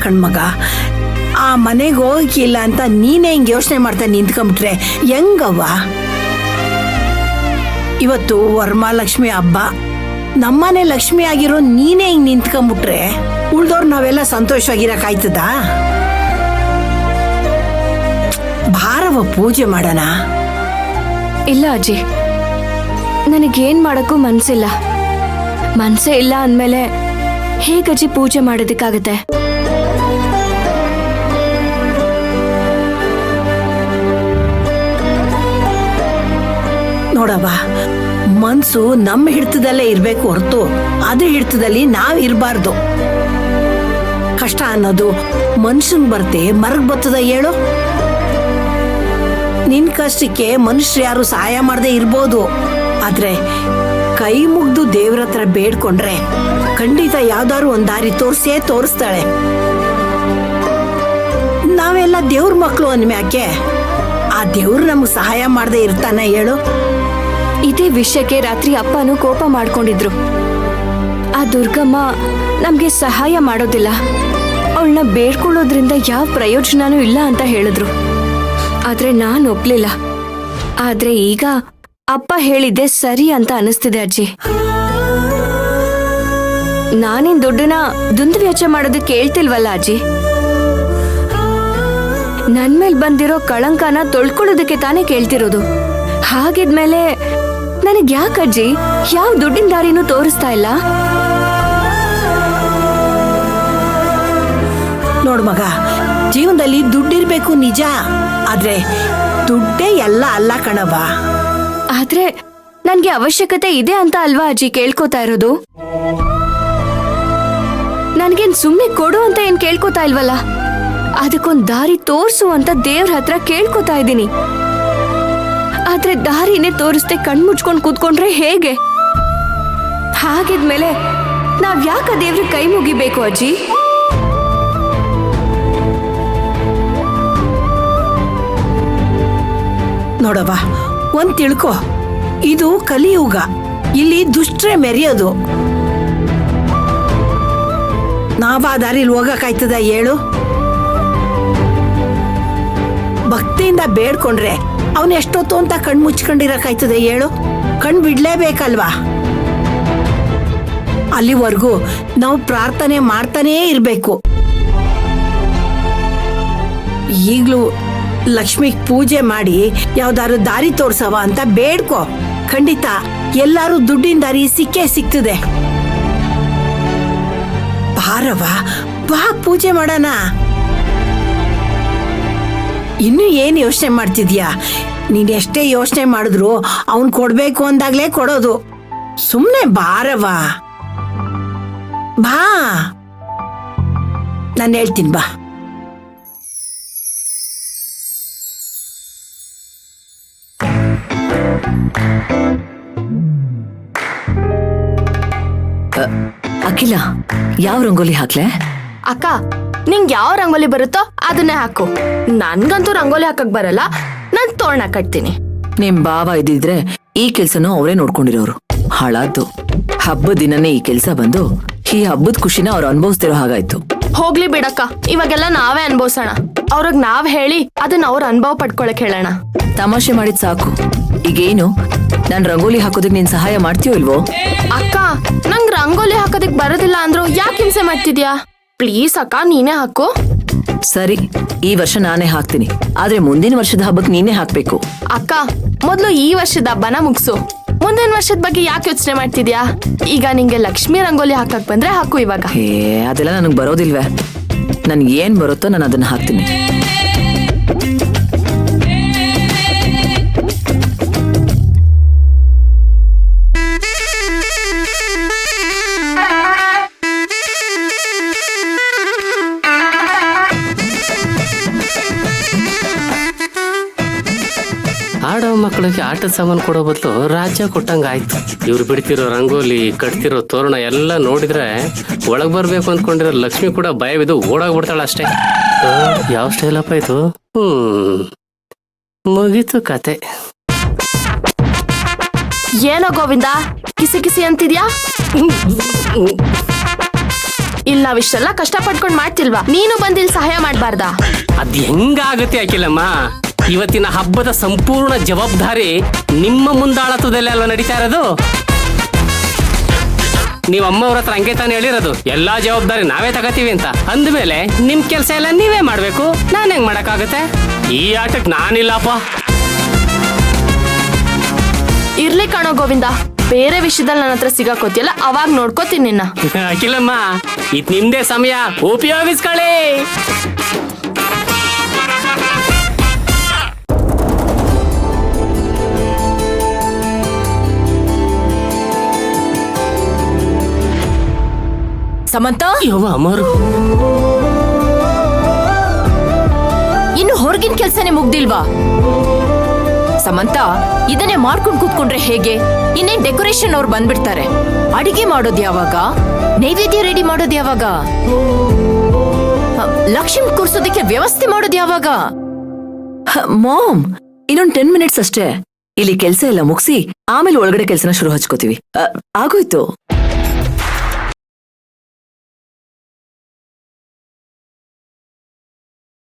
ಕಣ್ಮಗ. ಆ ಮನೆಗೆ ಹೋಗಿಲ್ಲ ಅಂತ ನೀನೇ ಹಿಂಗೆ ಯೋಚನೆ ಮಾಡ್ತಾ ನಿಂತ್ಕೊಂಡ್ಬಿಟ್ರೆ ಹೆಂಗವ್ವ? ಇವತ್ತು ವರಮಹಾಲಕ್ಷ್ಮಿ ಹಬ್ಬ, ನಮ್ಮನೆ ಲಕ್ಷ್ಮಿ ಆಗಿರೋ ನೀನೇ ಹಿಂಗ್ ನಿಂತ್ಕೊಂಡ್ಬಿಟ್ರೆ ಉಳ್ದವ್ರು ನಾವೆಲ್ಲ ಸಂತೋಷವಾಗಿರಕ್ಕಾಯ್ತದ? ಭಾರವ ಪೂಜೆ ಮಾಡೋಣ. ಇಲ್ಲ ಅಜ್ಜಿ, ನನಗೇನ್ ಮಾಡಕ್ಕೂ ಮನ್ಸಿಲ್ಲ. ಮನ್ಸೇ ಇಲ್ಲ ಅಂದ್ಮೇಲೆ ಹೇಗಜ್ಜಿ ಪೂಜೆ ಮಾಡೋದಕ್ಕಾಗತ್ತೆ? ನೋಡವ್ವ, ಮನ್ಸು ನಮ್ಮ ಹಿಡಿತದಲ್ಲೇ ಇರ್ಬೇಕು ಹೊರತು ಅದ್ರ ಹಿಡಿತದಲ್ಲಿ ನಾವ್ ಇರಬಾರ್ದು. ಕಷ್ಟ ಅನ್ನೋದು ಮನುಷ್ಯನ್ ಬರ್ತೆ ಮರಗ್ ಬರ್ತದ ಹೇಳು? ನಿನ್ ಕಷ್ಟಕ್ಕೆ ಮನುಷ್ಯರು ಯಾರು ಸಹಾಯ ಮಾಡದೆ ಇರ್ಬೋದು, ಆದ್ರೆ ಕೈ ಮುಗ್ದು ದೇವ್ರ ಹತ್ರ ಬೇಡ್ಕೊಂಡ್ರೆ ಖಂಡಿತ ಯಾವ್ದಾದ್ರು ಒಂದ್ ದಾರಿ ತೋರಿಸ್ತಾಳೆ. ನಾವೆಲ್ಲ ದೇವ್ರ ಮಕ್ಳು ಅಂದ್ಮ್ಯಾಕೆ ಆ ದೇವ್ರು ನಮ್ಗೆ ಸಹಾಯ ಮಾಡದೆ ಇರ್ತಾನೆ ಹೇಳು? ಇದೇ ವಿಷಯಕ್ಕೆ ರಾತ್ರಿ ಅಪ್ಪನೂ ಕೋಪ ಮಾಡ್ಕೊಂಡಿದ್ರು. ಆ ದುರ್ಗಮ್ಮ ನಮ್ಗೆ ಸಹಾಯ ಮಾಡೋದಿಲ್ಲ, ಅವಳನ್ನ ಬೇಡ್ಕೊಳ್ಳೋದ್ರಿಂದ ಯಾವ ಪ್ರಯೋಜನನೂ ಇಲ್ಲ ಅಂತ ಹೇಳಿದ್ರು. ಆದ್ರೆ ನಾನು ಒಪ್ಲಿಲ್ಲ. ಆದ್ರೆ ಈಗ ಅಪ್ಪ ಹೇಳಿದ್ದೆ ಸರಿ ಅಂತ ಅನಿಸ್ತಿದೆ ಅಜ್ಜಿ. ನಾನೇನ್ ದುಡ್ಡನ್ನ ದುಂದು ಮಾಡೋದಕ್ಕೆ ಕೇಳ್ತಿಲ್ವಲ್ಲ ಅಜ್ಜಿ. ನನ್ ಮೇಲ್ ಬಂದಿರೋ ಕಳಂಕನ ತೊಳ್ಕೊಳ್ಳೋದಕ್ಕೆ ತಾನೇ ಕೇಳ್ತಿರೋದು. ಹಾಗಿದ್ಮೇಲೆ ನನಗ್ ಯಾಕಜ್ಜಿ ಯಾವ ದುಡ್ಡಿನ ದಾರಿನೂ ತೋರಿಸ್ತಾ ಇಲ್ಲ? ನೋಡ್ ಮಗ, ಜೀವನದಲ್ಲಿ ದುಡ್ಡಿರ್ಬೇಕು ನಿಜ, ಆದ್ರೆ ದುಡ್ಡೇ ಎಲ್ಲ ಅಲ್ಲ ಕಣವ. ಆದ್ರೆ ನನ್ಗೆ ಅವಶ್ಯಕತೆ ಇದೆ ಅಂತ ಅಲ್ವಾ ಅಜ್ಜಿ ಕೇಳ್ಕೊತಾ ಇರೋದು? ನನ್ಗೇನ್ ಸುಮ್ನೆ ಕೊಡು ಅಂತ ಏನ್ ಕೇಳ್ಕೊತಾ ಇಲ್ವಲ್ಲ. ಅದಕ್ಕೊಂದ್ ದಾರಿ ತೋರ್ಸು ಅಂತ ದೇವ್ರ ಹತ್ರ ಕೇಳ್ಕೊತಾ ಇದ್ದೀನಿ. ಆದ್ರೆ ದಾರಿನೇ ತೋರಿಸ್ದೆ ಕಣ್ಮುಚ್ಕೊಂಡ್ ಕೂತ್ಕೊಂಡ್ರೆ ಹೇಗೆ? ಹಾಗಿದ್ಮೇಲೆ ನಾವ್ ಯಾಕ ದೇವ್ರಿಗೆ ಕೈ ಮುಗಿಬೇಕು ಅಜ್ಜಿ? ನೋಡವ್ವ, ಒಂದ್ ತಿಳ್ಕೊ, ಇದು ಕಲಿಯುಗ. ಇಲ್ಲಿ ದುಷ್ಟ್ರೆ ಮೆರೆಯೋದು. ನಾವ್ ಆ ದಾರಿಲಿ ಹೋಗಕ್ಕಾಯ್ತದ ಹೇಳು? ಭಕ್ತಿಯಿಂದ ಬೇಡ್ಕೊಂಡ್ರೆ ಅವನ್ ಎಷ್ಟೊತ್ತು ಅಂತ ಕಣ್ ಮುಚ್ಕೊಂಡಿರಕ್ಕಾಯ್ತದೆ ಹೇಳು? ಕಣ್ ಬಿಡ್ಲೇಬೇಕಲ್ವಾ? ಅಲ್ಲಿವರೆಗೂ ನಾವು ಪ್ರಾರ್ಥನೆ ಮಾಡ್ತಾನೇ ಇರ್ಬೇಕು. ಈಗ್ಲೂ ಲಕ್ಷ್ಮಿಗ್ ಪೂಜೆ ಮಾಡಿ ಯಾವ್ದಾದ್ರು ದಾರಿ ತೋರ್ಸವ ಅಂತ ಬೇಡ್ಕೊ. ಖಂಡಿತ ಎಲ್ಲಾರು ದುಡ್ಡಿನ ದಾರಿ ಸಿಗ್ತದೆ. ಬಾರವ, ಬಾ ಪೂಜೆ ಮಾಡೋಣ. ಇನ್ನು ಏನ್ ಯೋಚನೆ ಮಾಡ್ತಿದ್ಯಾ? ನೀನ್ ಎಷ್ಟೇ ಯೋಚನೆ ಮಾಡಿದ್ರು ಅವನ್ ಕೊಡ್ಬೇಕು ಅಂದಾಗ್ಲೇ ಕೊಡೋದು. ಸುಮ್ನೆ ಬಾರವ, ಬಾ, ನಾನು ಹೇಳ್ತೀನಿ ಬಾ. ಅಖಿಲ, ಯಾವ ರಂಗೋಲಿ ಹಾಕ್ಲೆ? ಅಕ್ಕ, ನಿಂಗ್ ಯಾವ ರಂಗೋಲಿ ಬರುತ್ತೋ ಅದನ್ನೇ ಹಾಕು. ನನ್ಗಂತೂ ರಂಗೋಲಿ ಹಾಕಕ್ ಬರಲ್ಲ, ನಾನ್ ತೋರಣ ಕಟ್ತೀನಿ. ನಿಮ್ ಬಾವ ಇದ್ದಿದ್ರೆ ಈ ಕೆಲ್ಸನೂ ಅವರೇ ನೋಡ್ಕೊಂಡಿರೋರು. ಹಾಳಾದ್ದು ಹಬ್ಬದ ದಿನನೇ ಈ ಕೆಲ್ಸ ಬಂದು ಈ ಹಬ್ಬದ ಖುಷಿನ ಅವ್ರು ಅನುಭವಿಸ್ತಿರೋ ಹಾಗಾಯ್ತು. ಹೋಗ್ಲಿ ಬಿಡಕ್ಕ, ಇವಾಗೆಲ್ಲ ನಾವೇ ಅನ್ಭವ್ಸೋಣ. ಅವ್ರಿಗೆ ನಾವ್ ಹೇಳಿ ಅದನ್ನ ಅವ್ರ ಅನುಭವ ಪಡ್ಕೊಳಕ್ ಹೇಳೋಣ. ತಮಾಷೆ ಮಾಡಿದ್ ಸಾಕು. ಈಗೇನು, ನಾನ್ ರಂಗೋಲಿ ಹಾಕೋದಕ್ ನೀನ್ ಸಹಾಯ ಮಾಡ್ತೀಯೋ ಇಲ್ವೋ? ಅಕ್ಕ, ನಂಗ್ ರಂಗೋಲಿ ಹಾಕೋದಕ್ ಬರೋದಿಲ್ಲ ಅಂದ್ರು ಯಾಕೆ ಹಿಂಸೆ ಮಾಡ್ತಿದ್ಯಾ? ಪ್ಲೀಸ್ ಅಕ್ಕ, ನೀನೇ ಹಾಕು. ಸರಿ, ಈ ವರ್ಷ ನಾನೇ ಹಾಕ್ತೀನಿ, ಆದ್ರೆ ಮುಂದಿನ ವರ್ಷದ ಹಬ್ಬಕ್ಕೆ ನೀನೇ ಹಾಕ್ಬೇಕು. ಅಕ್ಕ, ಮೊದ್ಲು ಈ ವರ್ಷದ ಹಬ್ಬನ ಮುಗ್ಸು. ಮುಂದಿನ ವರ್ಷದ ಬಗ್ಗೆ ಯಾಕೆ ಯೋಚನೆ ಮಾಡ್ತಿದ್ಯಾ? ಈಗ ನಿಂಗೆ ಲಕ್ಷ್ಮಿ ರಂಗೋಲಿ ಹಾಕಕ್ ಬಂದ್ರೆ ಹಾಕು ಇವಾಗ. ಅದೆಲ್ಲ ನನಗ್ ಬರೋದಿಲ್ವೇ? ನನ್ಗೆ ಏನ್ ಬರುತ್ತೋ ನಾನು ಅದನ್ನ ಹಾಕ್ತೀನಿ. ಆಡೋ ಮಕ್ಕಳಿಗೆ ಆಟದ ಸಾಮಾನು ಕೊಡೋ ಬದಲು ರಾಜ್ಯ ಕೊಟ್ಟಂಗ ಆಯ್ತು. ಇವ್ರು ಬಿಡ್ತಿರೋ ರಂಗೋಲಿ, ಕಟ್ತಿರೋ ತೋರಣ ಎಲ್ಲ ನೋಡಿದ್ರೆ ಒಳಗ್ ಬರ್ಬೇಕು ಅಂದ್ಕೊಂಡಿರೋ ಲಕ್ಷ್ಮಿ ಕೂಡ ಭಯವಿದ್ದು ಓಡಾಗ್ಬಿಡ್ತಾಳ ಅಷ್ಟೇ. ಯಾವ ಸ್ಟೈಲಪ್ಪ ಇದು? ಮುಗೀತು ಕತೆ. ಏನೋ ಗೋವಿಂದ, ಕಿಸಿ ಕಿಸಿ ಅಂತಿದ್ಯಾ? ಇಲ್ಲಿ ನಾವಿಷ್ಟೆಲ್ಲ ಕಷ್ಟ ಪಟ್ಕೊಂಡ್ ಮಾಡ್ತಿಲ್ವಾ, ನೀನು ಬಂದಿಲ್ ಸಹಾಯ ಮಾಡ್ಬಾರ್ದಾ? ಅದ್ ಹೆಂಗಾಗತ್ತೆ ಅಖಿಲಮ್ಮ? ಇವತ್ತಿನ ಹಬ್ಬದ ಸಂಪೂರ್ಣ ಜವಾಬ್ದಾರಿ ನಿಮ್ಮ ಮುಂದಾಳತ್ವದಲ್ಲೇ ಅಲ್ವಾ ನಡೀತಾ ಇರೋದು? ನೀವ್ ಅಮ್ಮವ್ರ ಹತ್ರ ಹಂಗೆ ತಾನೇ ಹೇಳಿರೋದು, ಎಲ್ಲಾ ಜವಾಬ್ದಾರಿ ನಾವೇ ತಗೋತೀವಿ ಅಂತ. ಅಂದ್ಮೇಲೆ ನಿಮ್ ಕೆಲ್ಸ ಎಲ್ಲ ನೀವೇ ಮಾಡ್ಬೇಕು. ನಾನ್ ಹೆಂಗ್ ಮಾಡಕ್ಕಾಗತ್ತೆ? ಈ ಆಟಕ್ ನಾನಿಲ್ಲಪ್ಪ. ಇರ್ಲಿ ಕಣೋ ಗೋವಿಂದ, ಬೇರೆ ವಿಷಯದಲ್ಲಿ ನನ್ನ ಹತ್ರ ಸಿಗಾಕೋತಿಯಲ್ಲ, ಅವಾಗ ನೋಡ್ಕೋತೀನಿ ನಿನ್ನ. ಅಖಿಲಮ್ಮ, ಇದ್ ನಿಮ್ದೇ ಸಮಯ, ಉಪಯೋಗಿಸ್ಕೊಳ್ಳಿ. ಸಮಂತ, ಯವ್ವ ಅಮ್ಮರು, ಇನ್ನು ಹೊರಗಿನ ಕೆಲ್ಸನೇ ಮುಗ್ದಿಲ್ವಾ? ಸಮಂತ, ಇದನ್ನೇ ಮಾಡ್ಕೊಂಡ್ ಕೂತ್ಕೊಂಡ್ರೆ ಹೇಗೆ? ಇನ್ನೇನ್ ಡೆಕೋರೇಷನ್ ಅವ್ರು ಬಂದ್ಬಿಡ್ತಾರೆ. ಅಡಿಗೆ ಮಾಡೋದ್ ಯಾವಾಗ? ನೈವೇದ್ಯ ರೆಡಿ ಮಾಡೋದ್ ಯಾವಾಗ? ಲಕ್ಷ್ಮಿ ಕೂರ್ಸೋದಕ್ಕೆ ವ್ಯವಸ್ಥೆ ಮಾಡೋದ್ ಯಾವಾಗ? ಮಾಮ್, ಇನ್ನೊಂದ್ 10 ಮಿನಿಟ್ಸ್ ಅಷ್ಟೇ. ಇಲ್ಲಿ ಕೆಲ್ಸ ಎಲ್ಲ ಮುಗಿಸಿ ಆಮೇಲೆ ಒಳಗಡೆ ಕೆಲ್ಸನ ಶುರು ಹಚ್ಕೋತೀವಿ. ಆಗೋಯ್ತು.